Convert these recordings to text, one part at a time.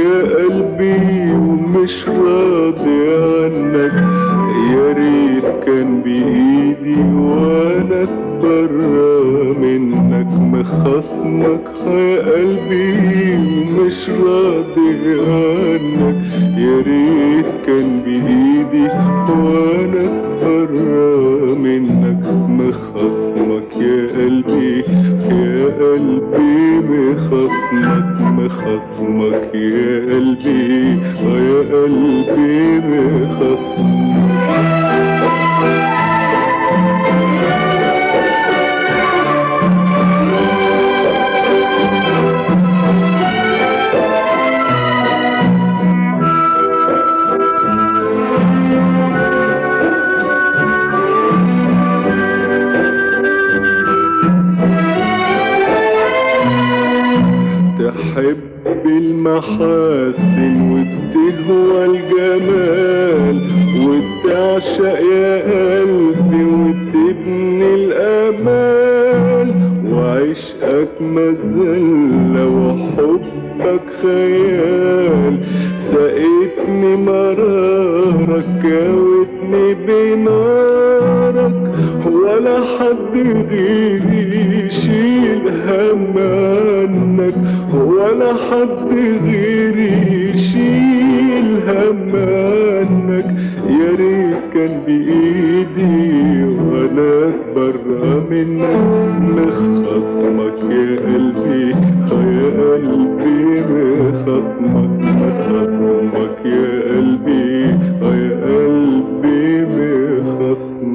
يا قلبي ومش راضي عنك، يا ريت كان بإيدي وانا اتبرى منك مخصمك. يا قلبي ومش راضي عنك، يا ريت كان بإيدي وانا اتبرى منك مخصمك. يا قلبي يا قلبي مخصمك مخصمك. يا قلبي يا قلبي مخصمك. تحب المحاسن وتهوى الجمال وتعشق يا قلبي وتبني الامال، وعشقك مذلة وحبك خيال. سقيتني مرارك كاوتني بنارك، ولا حد غيري يشيل هم عنك، ولا حد غيري يشيل هم عنك. يا ريت كان بإيدي وانا اتبرى منك مخصمك. يا قلبي يا قلبي مخصمك مخصمك. يا قلبي يا قلبي مخصمك.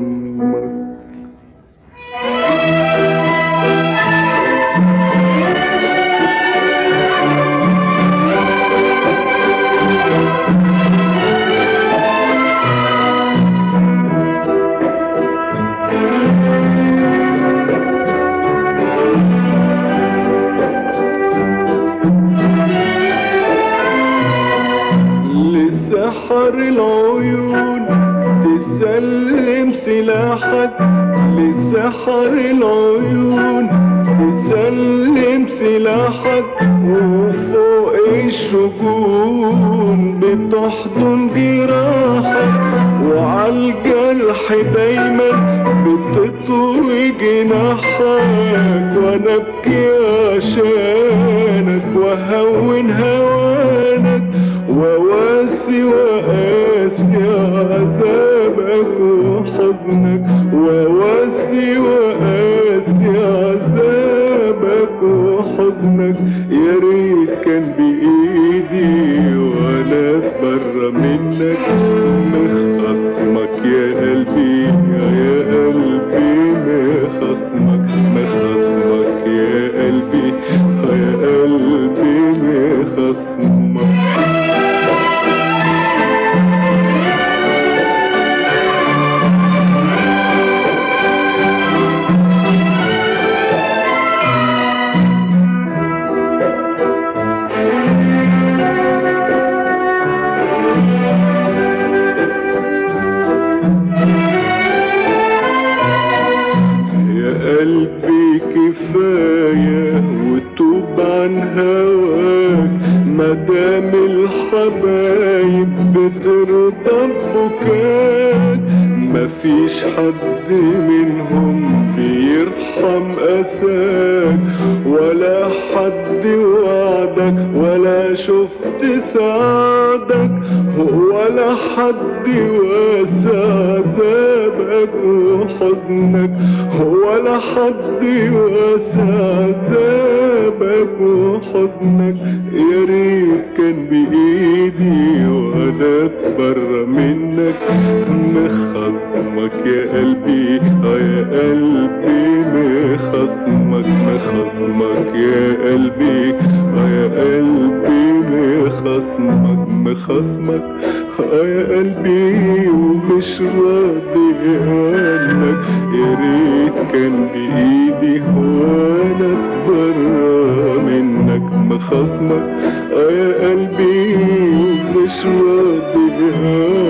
لسحر العيون تسلم سلاحك، لسحر العيون تسلم سلاحك، وفوق الشجون بتحضن جراحك، وعالجرح دايما بتطوي جناحك، وانا ابكي عشانك واهون هوانك، وواسي وقاسي عذابك وحزنك، وواسي وقاسي عذابك وحزنك. يا ريت كان بإيدي وانا اتبرى منك مخصمك. يا قلبي يا قلبي مخصمك مخصمك. يا قلبي يا قلبي مخصمك. قلبي كفاية وتوب عن هواك، مدام الحبايب بترضى ببكاك، مفيش حد منهم بيرحم أساك، ولا حد وعدك ولا شفت سعدك، ولا حد واسع عذابك وحزنك، ولا حد واسع عذابك وحزنك. يا ريت كان بإيدي وانا اتبرى منك مخصمك. يا قلبي يا قلبي مخصمك مخصمك. يا قلبي يا قلبي مخصمك مخصمك. يا قلبي ومش راضي عنك، يا ريت كان بإيدي وانا اتبرى منك مخصمك. يا قلبي ومش راضي عنك.